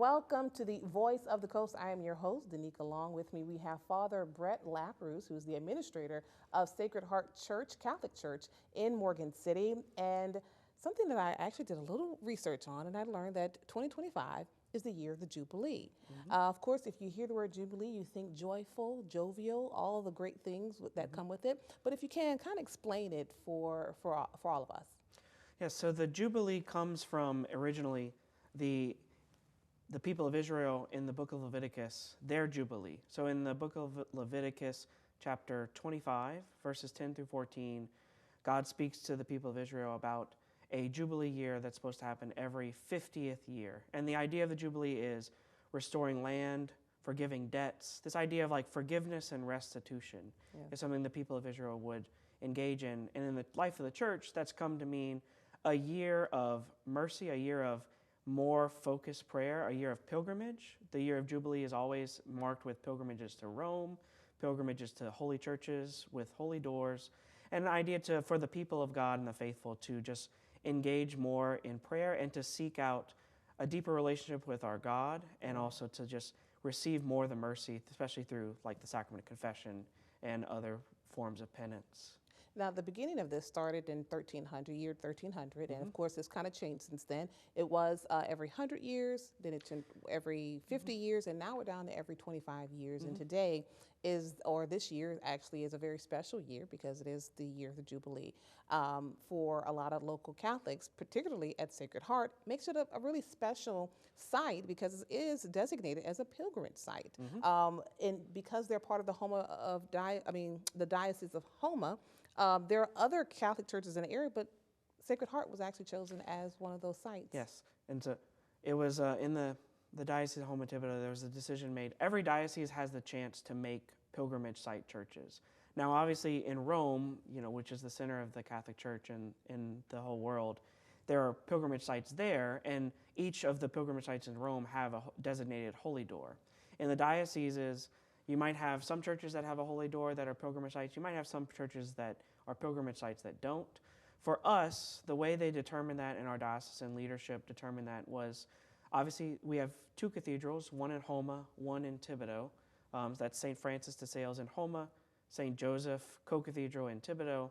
Welcome to the Voice of the Coast. I am your host, Danique. Along with me, we have Father Brett Lapeyrouse, who is the administrator of Sacred Heart Church, Catholic Church in Morgan City. And something that I actually did a little research on, and I learned that 2025 is the year of the Jubilee. Of course, if you hear the word Jubilee, you think joyful, jovial, all the great things that come with it. But if you can, kind of explain it for all of us. Yes, so the Jubilee comes from originally the people of Israel in the book of Leviticus, their Jubilee. So in the book of Leviticus, chapter 25, verses 10 through 14, God speaks to the people of Israel about a Jubilee year that's supposed to happen every 50th year. And the idea of the Jubilee is restoring land, forgiving debts. This idea of like forgiveness and restitution is something the people of Israel would engage in. And in the life of the church, that's come to mean a year of mercy, a year of more focused prayer, a year of pilgrimage. The year of Jubilee is always marked with pilgrimages to Rome, pilgrimages to holy churches with holy doors, and an idea for the people of God and the faithful to just engage more in prayer and to seek out a deeper relationship with our God, and also to just receive more of the mercy, especially through like the sacrament of confession and other forms of penance. Now, the beginning of this started in year 1300, and of course, it's kind of changed since then. It was every 100 years, then it's every 50 years, and now we're down to every 25 years. And today this year actually is a very special year because it is the year of the Jubilee. For a lot of local Catholics, particularly at Sacred Heart, makes it a really special site because it is designated as a pilgrimage site. And because they're part of the Diocese of Homa, there are other Catholic churches in the area, but Sacred Heart was actually chosen as one of those sites. Yes, and so it was in the Diocese of Homa Thibodeau, there was a decision made. Every diocese has the chance to make pilgrimage site churches. Now, obviously, in Rome, which is the center of the Catholic Church in the whole world, there are pilgrimage sites there, and each of the pilgrimage sites in Rome have a designated holy door. In the dioceses, you might have some churches that have a holy door that are pilgrimage sites. You might have some churches that are pilgrimage sites that don't. For us, the way they determined that, and our diocesan leadership determined that, was obviously we have two cathedrals, one in Homa, one in Thibodeau. That's St. Francis de Sales in Homa, St. Joseph Co-Cathedral in Thibodeau.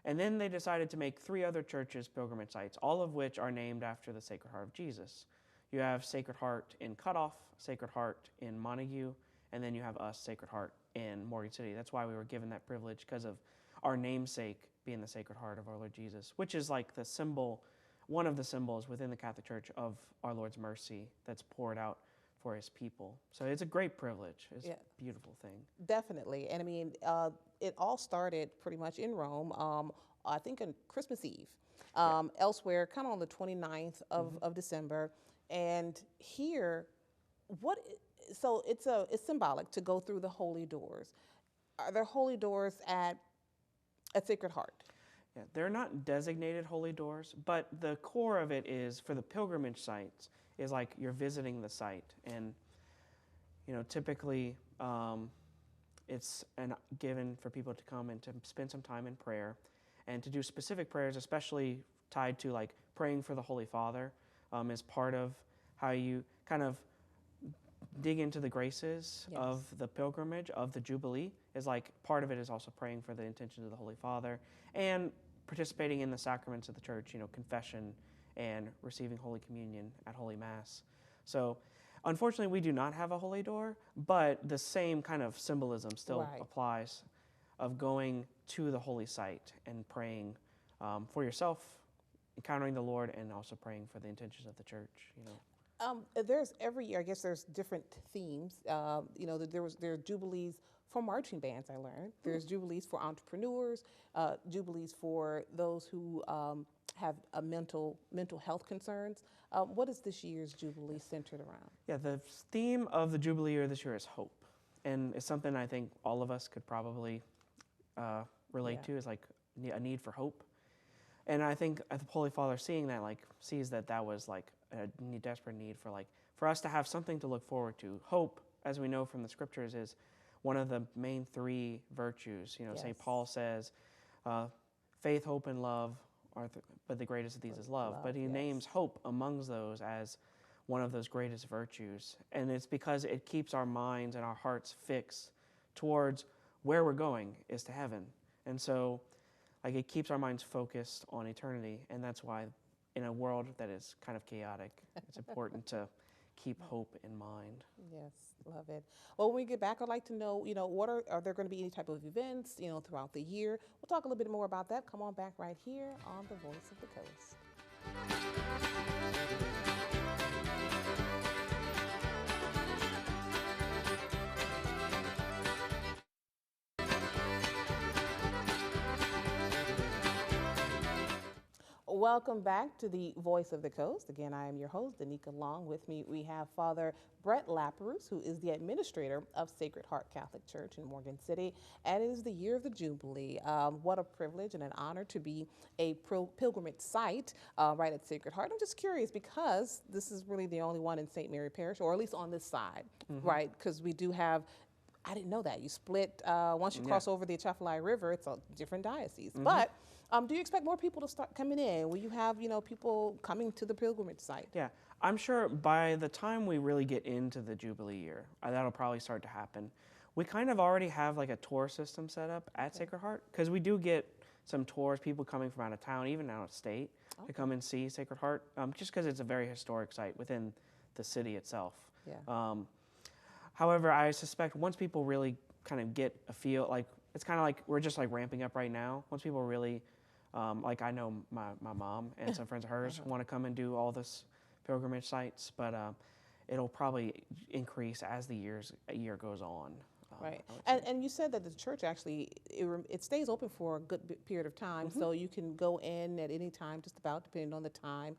And then they decided to make three other churches pilgrimage sites, all of which are named after the Sacred Heart of Jesus. You have Sacred Heart in Cutoff, Sacred Heart in Montague, and then you have us, Sacred Heart, in Morgan City. That's why we were given that privilege, because of our namesake being the Sacred Heart of our Lord Jesus, which is like the symbol, one of the symbols within the Catholic Church of our Lord's mercy that's poured out for his people. So it's a great privilege. It's a beautiful thing. Definitely. And I mean, it all started pretty much in Rome, I think on Christmas Eve. Elsewhere, kind of on the 29th of December. And here, so it's symbolic to go through the holy doors. Are there holy doors at Sacred Heart? Yeah, they're not designated holy doors, but the core of it is, for the pilgrimage sites, is like you're visiting the site. And, typically it's given for people to come and to spend some time in prayer and to do specific prayers, especially tied to like praying for the Holy Father, is part of how you kind of dig into the graces of the pilgrimage, of the Jubilee. Is like part of it is also praying for the intentions of the Holy Father and participating in the sacraments of the church, confession and receiving Holy Communion at Holy Mass. So unfortunately, we do not have a holy door, but the same kind of symbolism still applies of going to the holy site and praying for yourself, encountering the Lord, and also praying for the intentions of the church, There's every year, I guess there's different themes. There are Jubilees for marching bands, I learned. There's Jubilees for entrepreneurs, Jubilees for those who have mental health concerns. What is this year's Jubilee centered around? Yeah, the theme of the Jubilee year this year is hope. And it's something I think all of us could probably relate to, is like a need for hope. And I think the Holy Father seeing that, sees that was like a desperate need for us to have something to look forward to. Hope, as we know from the scriptures, is one of the main three virtues. St. Paul says, faith, hope, and love, but the greatest of these is love. But he names hope amongst those as one of those greatest virtues. And it's because it keeps our minds and our hearts fixed towards where we're going, is to heaven. And so, like, it keeps our minds focused on eternity. And that's why in a world that is kind of chaotic, it's important to keep hope in mind. Yes, love it. Well, when we get back, I'd like to know, what are there going to be any type of events, throughout the year? We'll talk a little bit more about that. Come on back right here on The Voice of the Coast. Welcome back to the Voice of the Coast. Again, I am your host, Danica Long. With me, we have Father Brett Lapeyrouse, who is the administrator of Sacred Heart Catholic Church in Morgan City, and it is the year of the Jubilee. What a privilege and an honor to be a pilgrimage site right at Sacred Heart. I'm just curious because this is really the only one in St. Mary Parish, or at least on this side, right? Because we do have, I didn't know that. You split, once you cross over the Atchafalaya River, it's a different diocese. But do you expect more people to start coming in? Will you have, people coming to the pilgrimage site? Yeah, I'm sure by the time we really get into the Jubilee year, that'll probably start to happen. We kind of already have like a tour system set up at Sacred Heart, because we do get some tours, people coming from out of town, even out of state, to come and see Sacred Heart, just because it's a very historic site within the city itself. Yeah. However, I suspect once people really kind of get a feel, like it's kind of like we're just like ramping up right now. Once people really, like I know my mom and some friends of hers want to come and do all this pilgrimage sites, but it'll probably increase as the year goes on. Right. And you said that the church actually, it stays open for a good period of time, so you can go in at any time, just about, depending on the time,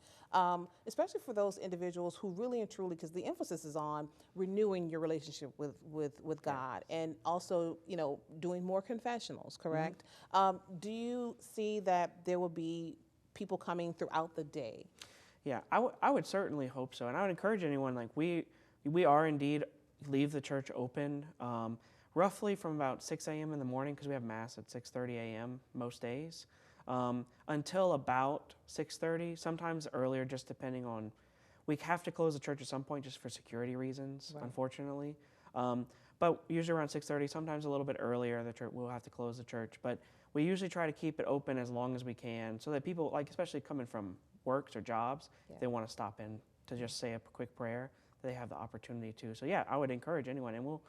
especially for those individuals who really and truly, because the emphasis is on renewing your relationship with God, and also, doing more confessionals, correct? Do you see that there will be people coming throughout the day? Yeah, I would certainly hope so, and I would encourage anyone, like we are indeed leave the church open roughly from about 6 a.m. in the morning, because we have Mass at 6:30 a.m. most days, until about 6:30, sometimes earlier, just depending on, we have to close the church at some point just for security reasons, unfortunately. But usually around 6:30, sometimes a little bit earlier, we'll have to close the church. But we usually try to keep it open as long as we can, so that people, like especially coming from works or jobs, if they want to stop in to just say a quick prayer, they have the opportunity to. So yeah, I would encourage anyone, and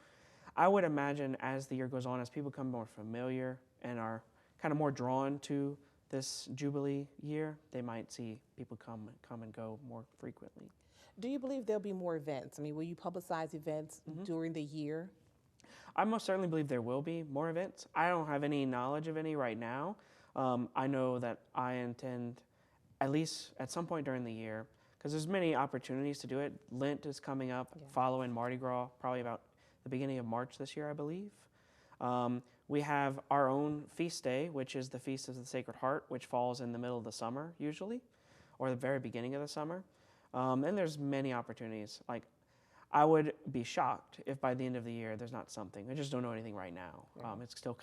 I would imagine as the year goes on, as people become more familiar and are kind of more drawn to this Jubilee year, they might see people come and go more frequently. Do you believe there'll be more events? I mean, will you publicize events during the year? I most certainly believe there will be more events. I don't have any knowledge of any right now. I know that I intend, at least at some point during the year, because there's many opportunities to do it. Lent is coming up, following Mardi Gras, probably about the beginning of March this year, I believe. We have our own feast day, which is the Feast of the Sacred Heart, which falls in the middle of the summer usually, or the very beginning of the summer. And there's many opportunities. Like, I would be shocked if by the end of the year there's not something. I just don't know anything right now. It's still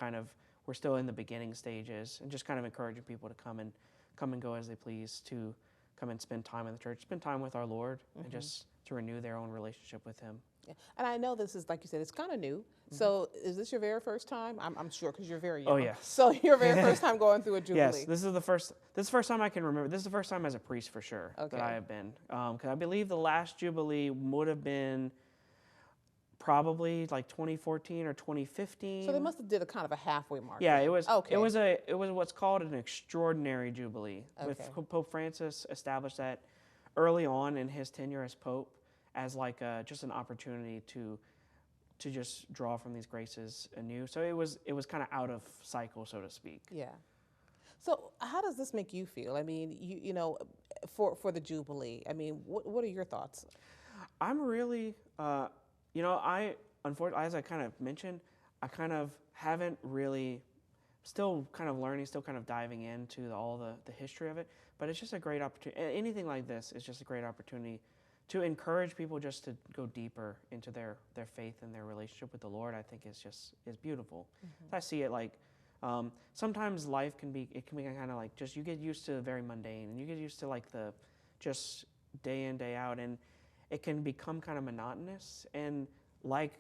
we're still in the beginning stages, and just kind of encouraging people to come and go as they please, to come and spend time in the church, spend time with our Lord, and just to renew their own relationship with Him. Yeah. And I know this is, like you said, it's kind of new. So is this your very first time? I'm sure, because you're very young. Oh, yes. So your very first time going through a Jubilee. Yes, this is the first time I can remember. This is the first time as a priest for sure that I have been. Because I believe the last Jubilee would have been probably like 2014 or 2015. So they must have did a kind of a halfway mark. Yeah, then. it was. Okay. It was what's called an extraordinary Jubilee. With Pope Francis established that early on in his tenure as Pope, as like just an opportunity to just draw from these graces anew. So it was kind of out of cycle, so to speak. Yeah. So how does this make you feel? I mean, you know, for the Jubilee. I mean, what are your thoughts? I'm really, I unfortunately, as I kind of mentioned, I kind of haven't really, still kind of learning, still kind of diving into all the history of it. But it's just a great opportunity. Anything like this is just a great opportunity to encourage people just to go deeper into their faith and their relationship with the Lord. I think is beautiful. I see it like, sometimes life can be kind of like, just you get used to the very mundane, and you get used to like the just day in, day out, and it can become kind of monotonous. And like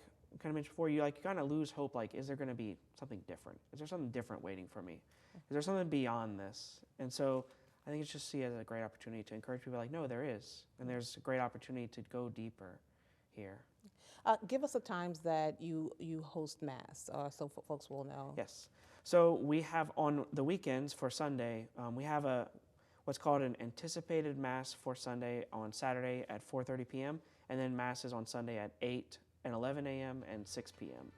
kind of mentioned before, you kind of lose hope. Like, is there going to be something different? Is there something different waiting for me? Is there something beyond this? And so I think it's just see it as a great opportunity to encourage people like, no, there is. And there's a great opportunity to go deeper here. Give us the times that you host Mass so folks will know. Yes. So we have on the weekends for Sunday, we have what's called an anticipated Mass for Sunday on Saturday at 4:30 p.m. And then Mass is on Sunday at 8 and 11 a.m. and 6 p.m.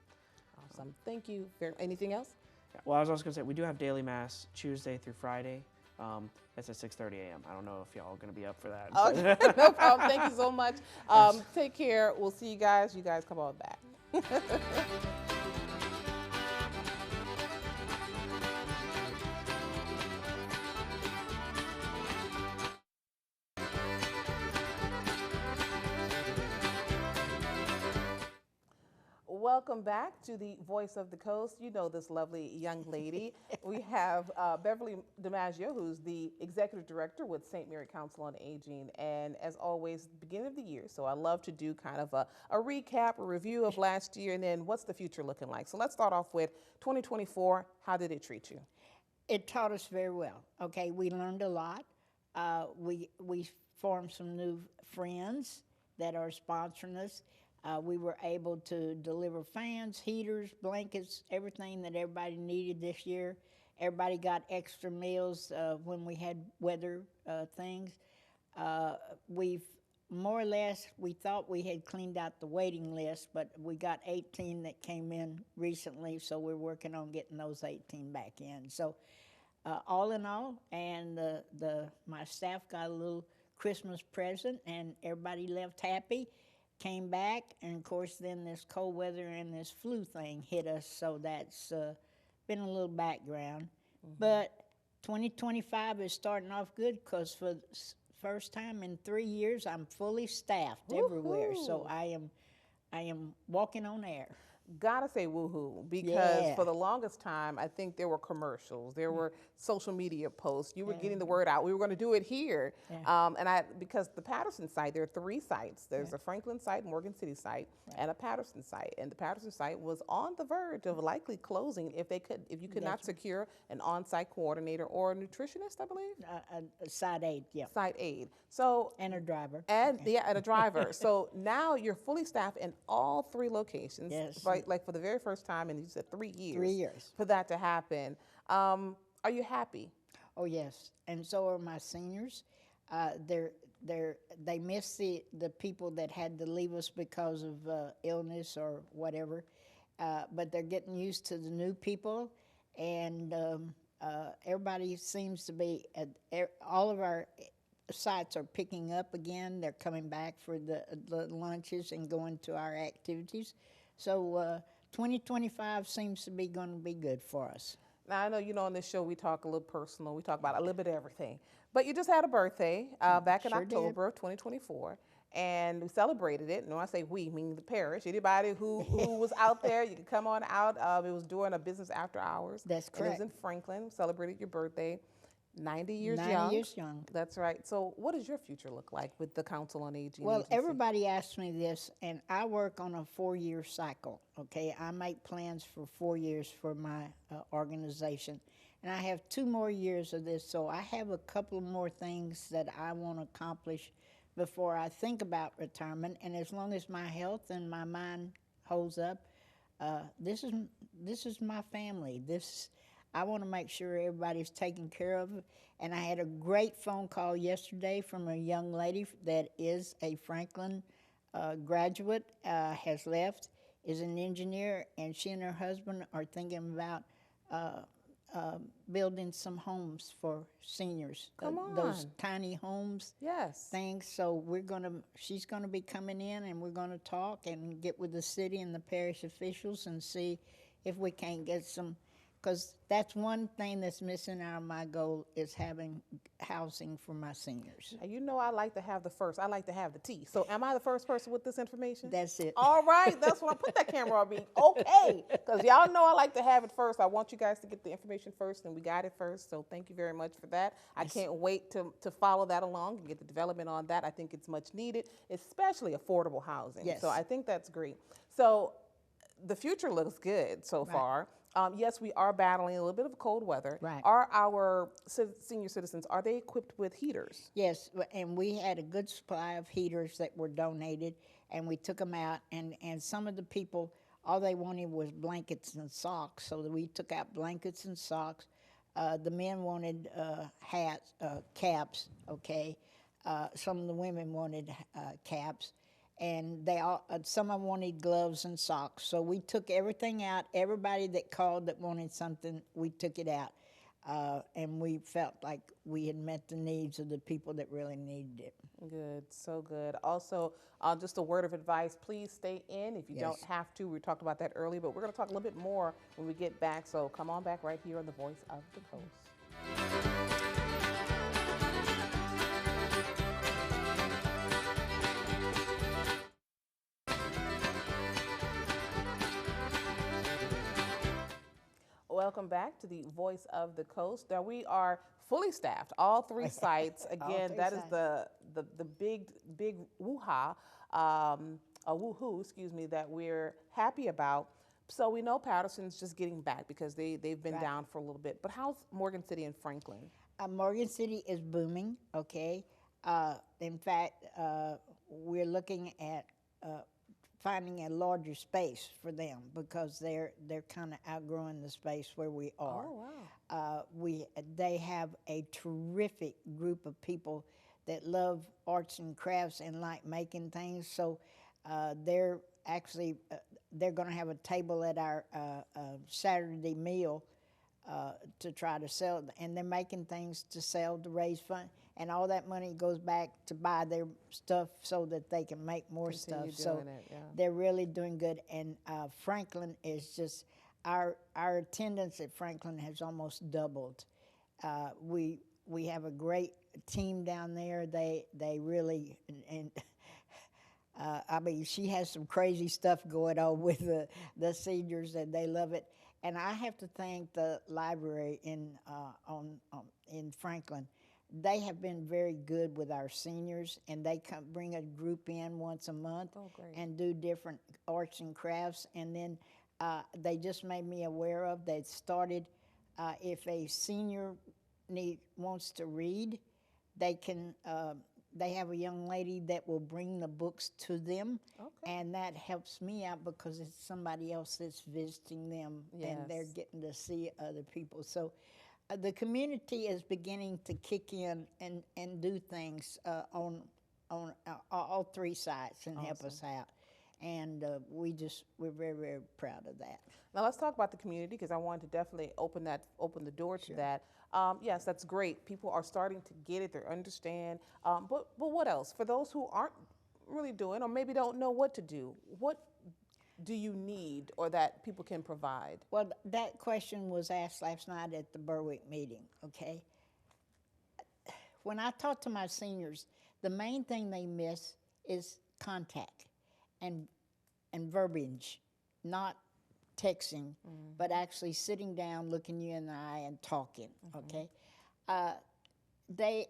Awesome. Thank you. Anything else? Yeah. Well, I was also going to say, we do have daily Mass Tuesday through Friday. That's at 6:30 a.m. I don't know if y'all are going to be up for that. Okay, no problem. Thank you so much. Take care. We'll see you guys. You guys come on back. Welcome back to the Voice of the Coast. You know this lovely young lady. We have Beverly Domengeaux, who's the Executive Director with St. Mary Council on Aging. And as always, beginning of the year, so I love to do kind of a recap, a review of last year, and then what's the future looking like. So let's start off with 2024. How did it treat you? It taught us very well. Okay, we learned a lot. We formed some new friends that are sponsoring us. We were able to deliver fans, heaters, blankets, everything that everybody needed this year. Everybody got extra meals when we had weather things. We've more or less, we thought we had cleaned out the waiting list, but we got 18 that came in recently, so we're working on getting those 18 back in. So all in all, and my staff got a little Christmas present, and everybody left happy. Came back, and of course then this cold weather and this flu thing hit us, so that's been a little background. Mm-hmm. But 2025 is starting off good because for the first time in 3 years I'm fully staffed everywhere, so I am walking on air. Gotta say woohoo, because for the longest time, I think there were commercials, there were social media posts, you were getting the word out, we were gonna do it here. Because the Patterson site, there are 3 sites. There's a Franklin site, Morgan City site, and a Patterson site. And the Patterson site was on the verge of likely closing if you could not secure an on-site coordinator or a nutritionist, I believe? A site aide, yeah. Site aide. So, and a driver. And a driver. So now you're fully staffed in all 3 locations. Yes. Like for the very first time in, you said 3 years. 3 years. For that to happen. Are you happy? Oh, yes. And so are my seniors. They miss the people that had to leave us because of illness or whatever. But they're getting used to the new people. And everybody seems to be, all of our sites are picking up again. They're coming back for the lunches and going to our activities. So 2025 seems to be going to be good for us. Now, I know, on this show we talk a little personal. We talk about a little bit of everything. But you just had a birthday back in October of 2024, and we celebrated it. And when I say we, meaning the parish. Anybody who was out there, you could come on out. It was during a business after hours. That's correct. And it was in Franklin. We celebrated your birthday. 90 years young. 90 years young. That's right. So what does your future look like with the Council on Aging? Well, agency? Everybody asks me this, and I work on a 4-year cycle, okay? I make plans for 4 years for my organization, and I have 2 more years of this, so I have a couple more things that I want to accomplish before I think about retirement, and as long as my health and my mind holds up, this is my family. I want to make sure everybody's taken care of. And I had a great phone call yesterday from a young lady that is a Franklin graduate, has left, is an engineer, and she and her husband are thinking about building some homes for seniors. Come on. Those tiny homes. Yes. Things. So she's going to be coming in, and we're going to talk and get with the city and the parish officials and see if we can't get some because that's one thing that's missing out of my goal is having housing for my seniors. Now, you know I like to have the first. I like to have the tea. So am I the first person with this information? That's it. All right. That's when I put that camera on me. Okay. Because y'all know I like to have it first. I want you guys to get the information first, and we got it first. So thank you very much for that. I can't wait to follow that along and get the development on that. I think it's much needed, especially affordable housing. Yes. So I think that's great. So the future looks good so Right. far. Yes, we are battling a little bit of cold weather. Right. Are our senior citizens, are they equipped with heaters? Yes, and we had a good supply of heaters that were donated, and we took them out, and some of the people, all they wanted was blankets and socks, so we took out blankets and socks. The men wanted hats, caps, okay. Some of the women wanted caps, and they all, some of them wanted gloves and socks. So we took everything out. Everybody that called that wanted something, we took it out. And we felt like we had met the needs of the people that really needed it. Good, so good. Also, just a word of advice, please stay in if you Yes. don't have to. We talked about that earlier, but we're going to talk a little bit more when we get back. So come on back right here on the Voice of the Coast. Welcome back to the Voice of the Coast. Now we are fully staffed, all three sites. Again, three that is sites. the big woo-ha, a woohoo, excuse me, that we're happy about. So we know Patterson's just getting back because they've been Right. down for a little bit. But how's Morgan City and Franklin? Morgan City is booming, okay? In fact, we're looking at finding a larger space for them because they're kind of outgrowing the space where we are. Oh, wow. They have a terrific group of people that love arts and crafts and like making things. So they're actually they're going to have a table at our Saturday meal to try to sell, and they're making things to sell to raise fund, and all that money goes back to buy their stuff so that they can make more Continue stuff. So doing it, yeah. they're really doing good. And Franklin is just our attendance at Franklin has almost doubled. We have a great team down there. They really and. I mean, she has some crazy stuff going on with the seniors, and they love it. And I have to thank the library in Franklin. They have been very good with our seniors, and they bring a group in once a month and do different arts and crafts. And then they just made me aware of they started if a senior wants to read, they can. They have a young lady that will bring the books to them, and that helps me out because it's somebody else that's visiting them, and they're getting to see other people. So the community is beginning to kick in and do things on all three sites and help us out. And we're very, very proud of that. Now let's talk about the community because I wanted to definitely open the door to that. Yes, that's great. People are starting to get it; they understand. But what else? For those who aren't really doing, or maybe don't know what to do, what do you need, or that people can provide? Well, that question was asked last night at the Berwick meeting. Okay. When I talk to my seniors, the main thing they miss is contact and verbiage, not texting, but actually sitting down, looking you in the eye, and talking. Okay,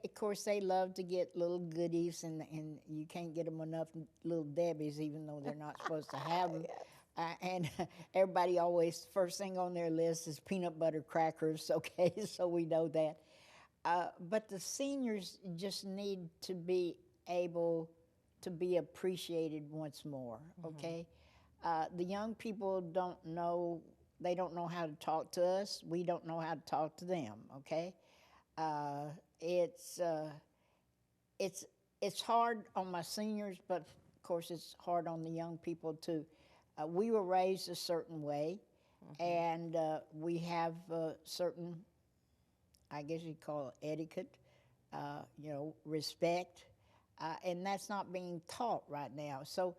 of course, they love to get little goodies, and you can't get them enough little Debbies, even though they're not supposed to have them. And everybody always first thing on their list is peanut butter crackers. Okay, so we know that. But the seniors just need to be able to be appreciated once more. Okay. The young people don't know how to talk to us. We don't know how to talk to them, okay? It's hard on my seniors, but of course it's hard on the young people too. We were raised a certain way, and we have certain, I guess you'd call it etiquette, respect, and that's not being taught right now. So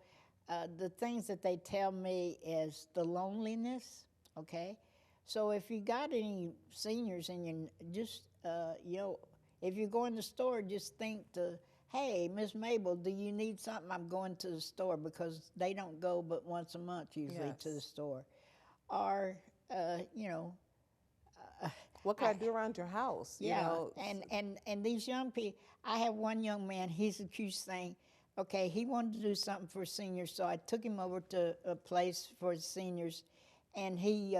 the things that they tell me is the loneliness, okay? So if you got any seniors and you just, if you go in the store, just think hey, Miss Mabel, do you need something? I'm going to the store, because they don't go but once a month usually to the Yes. store. Or, What can I do around your house? You yeah, know, and these young people, I have one young man, he's accused saying, okay, he wanted to do something for seniors, so I took him over to a place for seniors, and he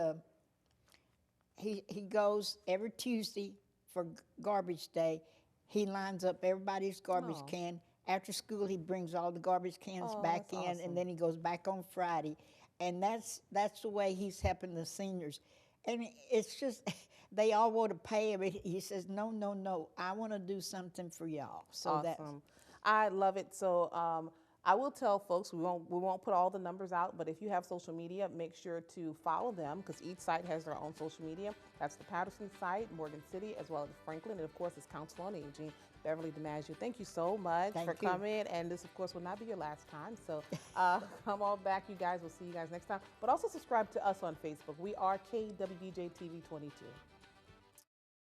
goes every Tuesday for garbage day. He lines up everybody's garbage Oh. can. After school, he brings all the garbage cans Oh, back that's in, awesome. and then he goes back on Friday. And that's the way he's helping the seniors. And it's just, they all want to pay him. He says, no, no, no, I want to do something for y'all. So that's, Awesome. I love it. So I will tell folks we won't put all the numbers out, but if you have social media, make sure to follow them, because each site has their own social media. That's the Patterson site, Morgan City, as well as Franklin, and of course it's Council on Aging, Beverly Domengeaux. Thank you so much Thank for you. coming, and this of course will not be your last time. So come on back, you guys. We'll see you guys next time. But also subscribe to us on Facebook. We are KWBJ TV 22.